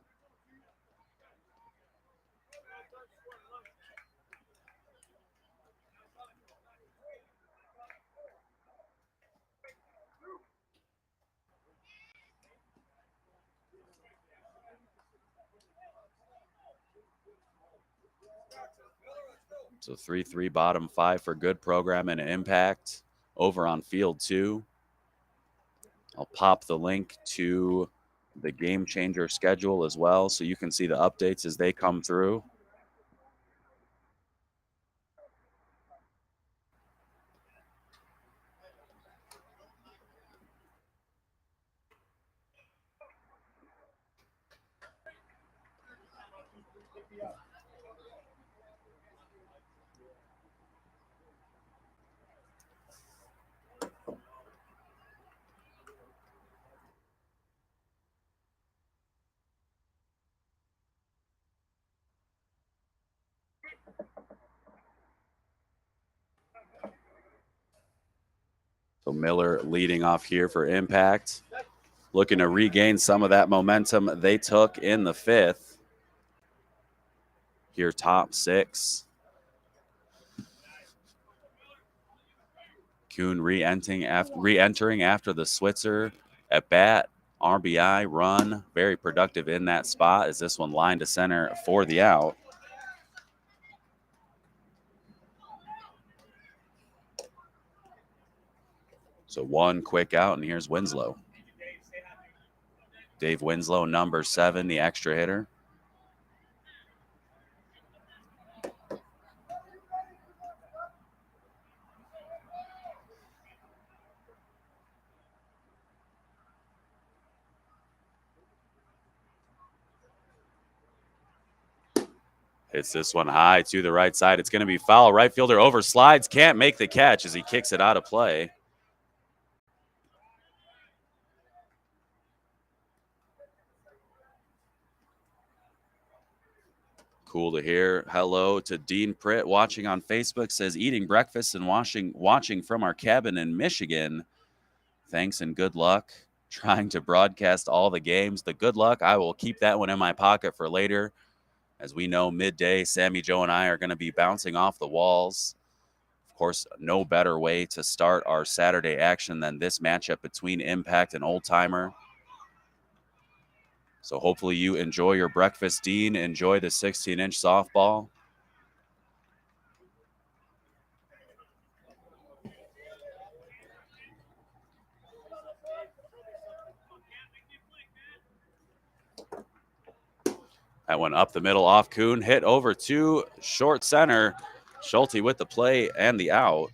So 3-3 bottom 5 for Good Program and Impact over on Field 2. I'll pop the link to the Game Changer schedule as well so you can see the updates as they come through. So Miller leading off here for Impact, looking to regain some of that momentum they took in the 5th. Here, top 6. Kuhn re-entering after the Switzer at bat. RBI run, very productive in that spot as this one lined to center for the out. So one quick out, and here's Winslow. Dave Winslow, number 7, the extra hitter. Hits this one high to the right side. It's going to be foul. Right fielder over slides, can't make the catch as he kicks it out of play. Cool to hear. Hello to Dean Pritt watching on Facebook. Says eating breakfast and watching from our cabin in Michigan. Thanks and good luck. Trying to broadcast all the games. The good luck, I will keep that one in my pocket for later. As we know, midday, Sammy Joe and I are going to be bouncing off the walls. Of course, no better way to start our Saturday action than this matchup between Impact and Old Timer. So hopefully you enjoy your breakfast, Dean. Enjoy the 16-inch softball. That one up the middle off Kuhn, hit over to short center. Schulte with the play and the out.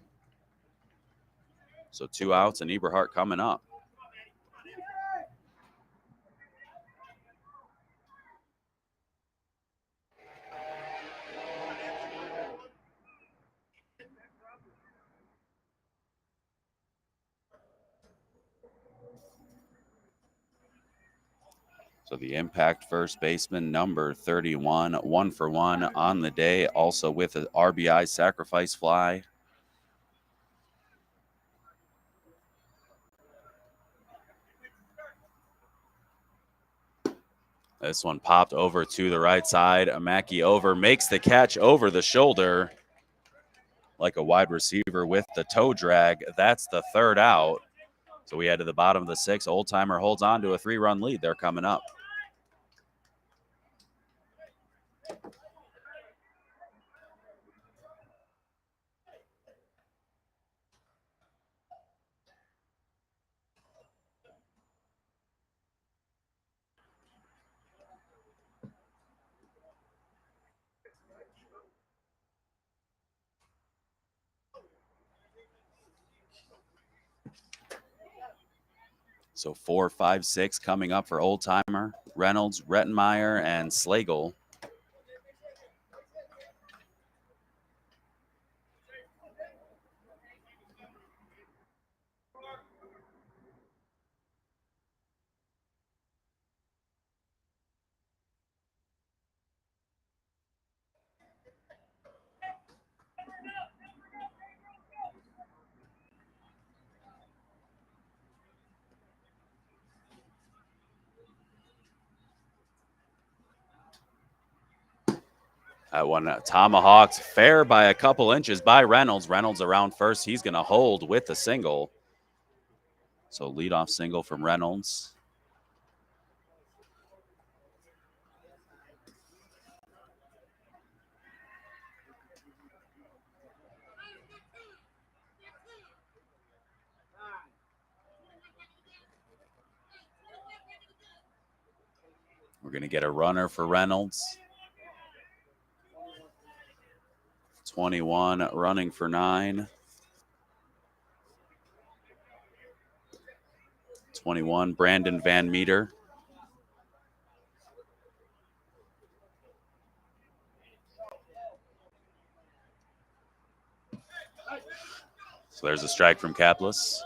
So 2 outs and Eberhardt coming up. So the Impact first baseman, number 31, 1 for 1 on the day, also with an RBI sacrifice fly. This one popped over to the right side. Mackey over, makes the catch over the shoulder like a wide receiver with the toe drag. That's the 3rd out. So we head to the bottom of the 6th. Old Timer holds on to a 3-run lead. They're coming up. So 4, 5, 6 coming up for Old Timer. Reynolds, Rettenmeyer, and Slagle. That one tomahawked fair by a couple inches by Reynolds. Reynolds around first. He's going to hold with the single. So leadoff single from Reynolds. We're going to get a runner for Reynolds. 21 running for 9. 21, Brandon Van Meter. So there's a strike from Kaplis.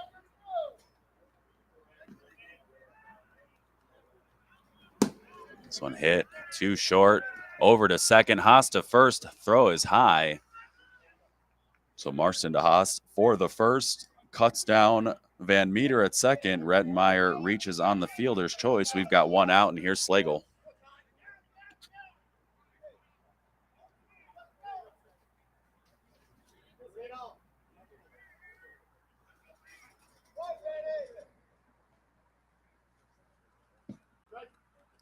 This one hit too short. Over to second. Haas to first. Throw is high. So Marston to Haas for the first. Cuts down Van Meter at second. Rettenmeyer reaches on the fielder's choice. We've got 1 out, and here's Slagle.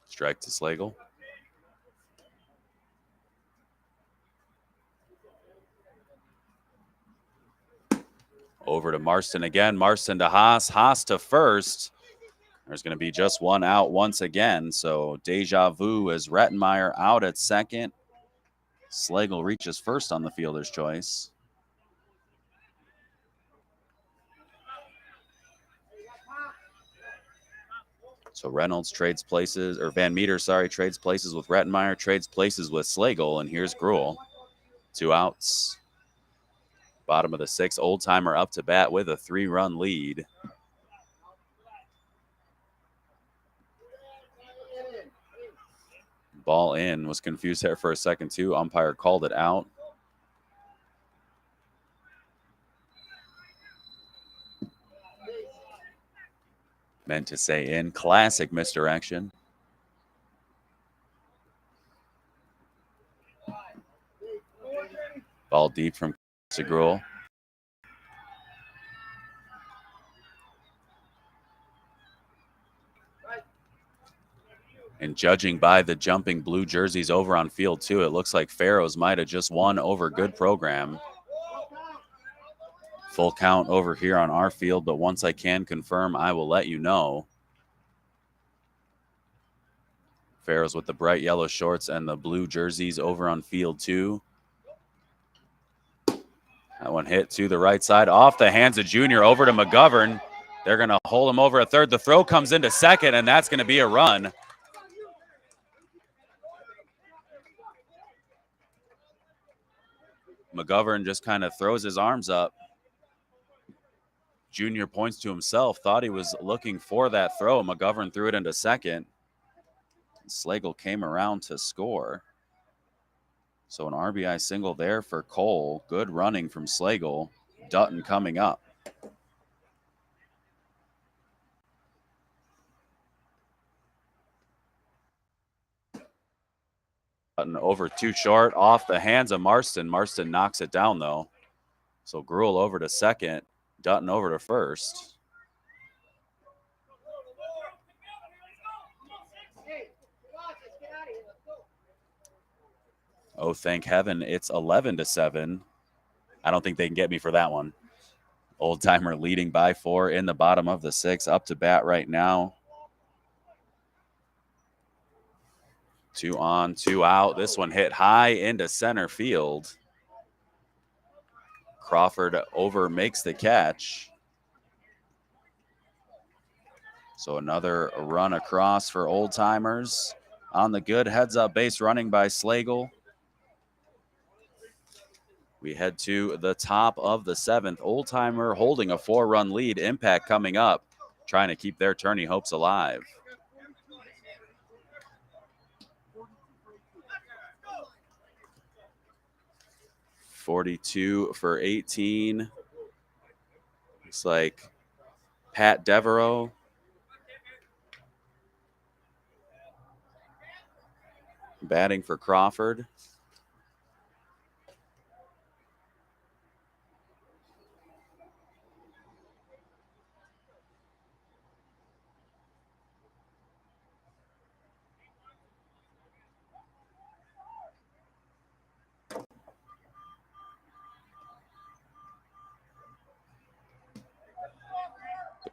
Strike to Slagle. Over to Marston again. Marston to Haas. Haas to first. There's going to be just one out once again. So deja vu as Rettenmeyer out at second. Slagle reaches first on the fielder's choice. So Reynolds trades places, or Van Meter, sorry, trades places with Rettenmeyer, trades places with Slagle, and here's Gruhl. 2 outs. Bottom of the 6th, Old Timer up to bat with a 3-run lead. Ball in, was confused there for a second too. Umpire called it out. Meant to say in. Classic misdirection. Ball deep from Gruhl. And judging by the jumping blue jerseys over on field 2, it looks like Pharaohs might have just won over good program. Full count over here on our field, but once I can confirm, I will let you know. Pharaohs with the bright yellow shorts and the blue jerseys over on field 2. That one hit to the right side, off the hands of Junior, over to McGovern. They're going to hold him over at third. The throw comes into second, and that's going to be a run. McGovern just kind of throws his arms up. Junior points to himself, thought he was looking for that throw. McGovern threw it into second. Slagle came around to score. So an RBI single there for Cole. Good running from Slagle. Dutton coming up. Dutton over too short, off the hands of Marston. Marston knocks it down though. So Gruhl over to second. Dutton over to first. Oh, thank heaven, it's 11-7. I don't think they can get me for that one. Old Timer leading by 4 in the bottom of the 6th. Up to bat right now. 2 on, 2 out. This one hit high into center field. Crawford over makes the catch. So another run across for Old Timers. On the good heads-up base running by Slagle. We head to the top of the 7th. Old Timer holding a 4-run lead. Impact coming up, trying to keep their tourney hopes alive. .42 for 18. Looks like Pat Devereaux. Batting for Crawford.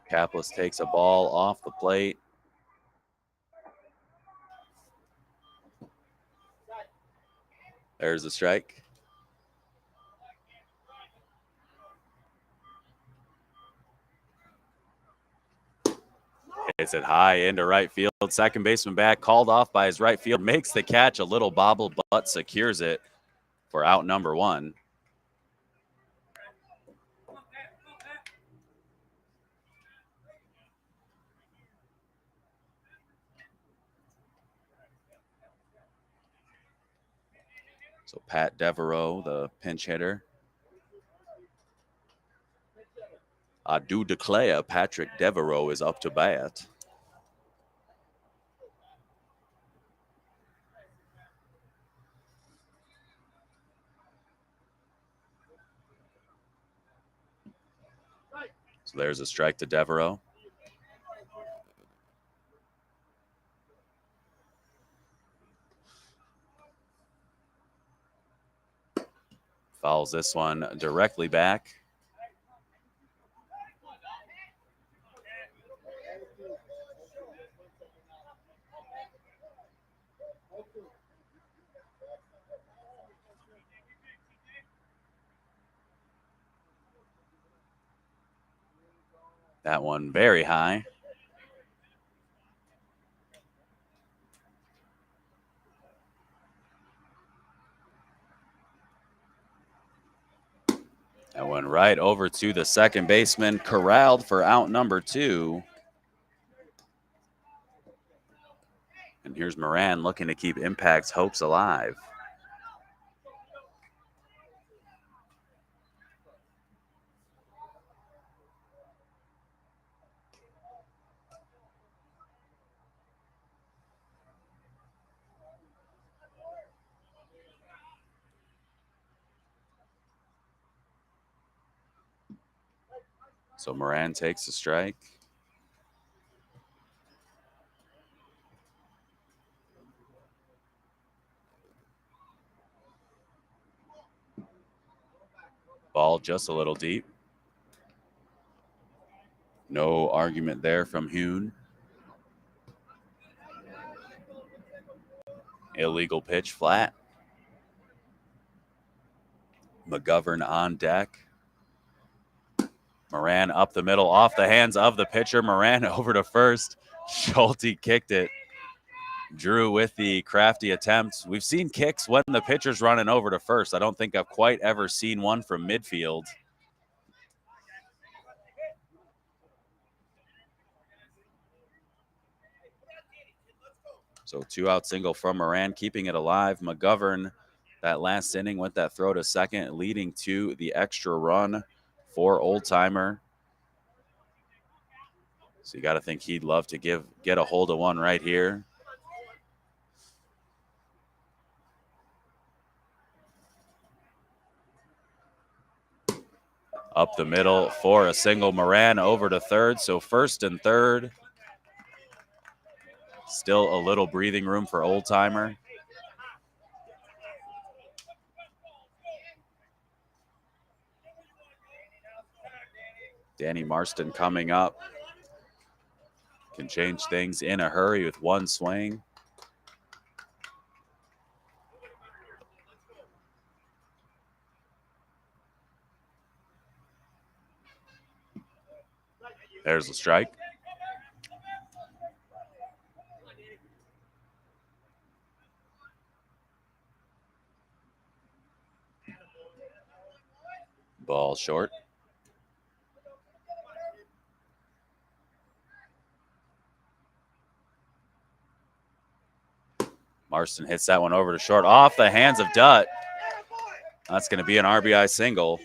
Kaplis takes a ball off the plate. There's a strike. Hits it high into right field. Second baseman back, called off by his right field. Makes the catch, a little bobble, but secures it for out number 1. So Pat Devereaux, the pinch hitter. I do declare Patrick Devereaux is up to bat. So there's a strike to Devereaux. Fouls this one directly back. That one very high. That went right over to the second baseman, corralled for out number 2. And here's Moran looking to keep Impact's hopes alive. So Moran takes the strike. Ball just a little deep. No argument there from Hune. Illegal pitch flat. McGovern on deck. Moran up the middle, off the hands of the pitcher. Moran over to first. Schulte kicked it. Drew with the crafty attempt. We've seen kicks when the pitcher's running over to first. I don't think I've quite ever seen one from midfield. So 2-out single from Moran, keeping it alive. McGovern, that last inning, went that throw to second, leading to the extra run for Old Timer. So you got to think he'd love to get a hold of one right here. Up the middle for a single. Moran over to third. So first and third. Still a little breathing room for Old Timer. Danny Marston coming up. Can change things in a hurry with one swing. There's the strike. Ball short. Marston hits that one over to short, off the hands of Dutt. That's going to be an RBI single.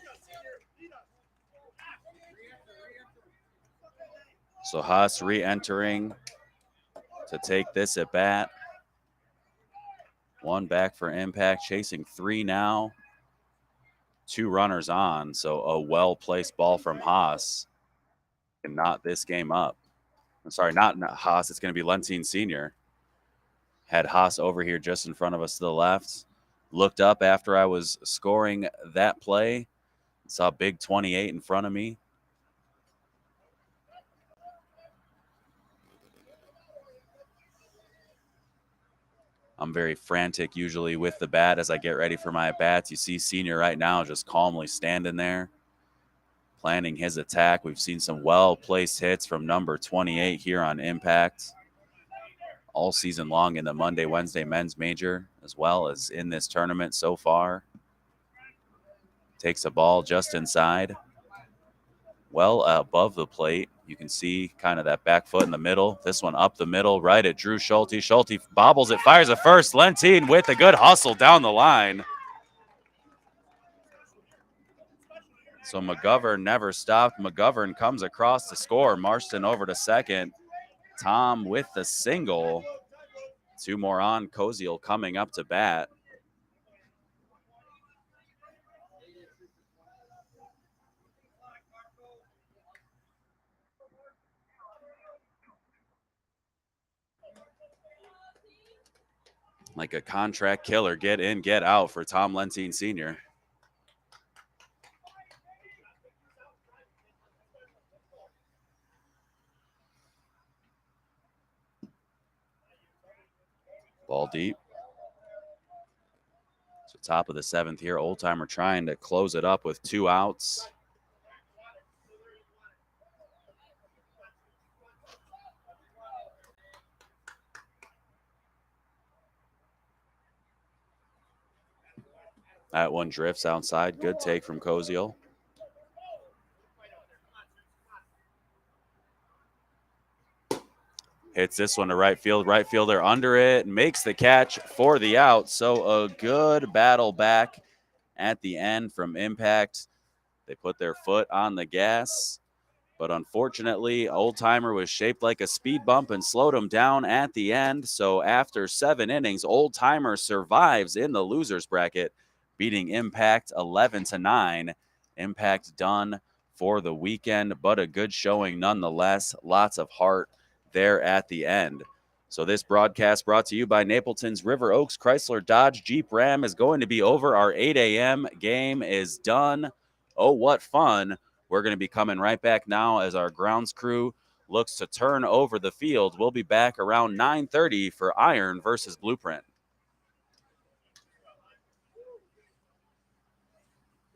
So Haas re-entering to take this at bat. One back for Impact, chasing 3 now. 2 runners on, so a well-placed ball from Haas can knot this game up. I'm sorry, not Haas. It's going to be Lentine Sr. Had Haas over here just in front of us to the left. Looked up after I was scoring that play. Saw big 28 in front of me. I'm very frantic usually with the bat as I get ready for my at-bats. You see Senior right now just calmly standing there, planning his attack. We've seen some well-placed hits from number 28 here on Impact all season long in the Monday, Wednesday men's major, as well as in this tournament so far. Takes a ball just inside, well above the plate. You can see kind of that back foot in the middle. This one up the middle, right at Drew Schulte. Schulte bobbles it, fires it first. Lentine with a good hustle down the line. So McGovern never stopped. McGovern comes across to score. Marston over to second. Tom with the single. 2 more on. Koziel coming up to bat. Like a contract killer, get in, get out for Tom Lentine Sr. Ball deep. So top of the 7th here. Old Timer trying to close it up with 2 outs. That one drifts outside. Good take from Koziel. Hits this one to right field. Right fielder under it. Makes the catch for the out. So a good battle back at the end from Impact. They put their foot on the gas. But unfortunately, Old Timer was shaped like a speed bump and slowed him down at the end. So after 7 innings, Old Timer survives in the losers bracket, beating Impact 11-9. Impact done for the weekend, but a good showing nonetheless. Lots of heart there at the end. So this broadcast brought to you by Napleton's River Oaks Chrysler Dodge Jeep Ram is going to be over. Our 8 a.m. game is done. Oh, what fun. We're going to be coming right back now as our grounds crew looks to turn over the field. We'll be back around 9:30 for Iron versus Blueprint.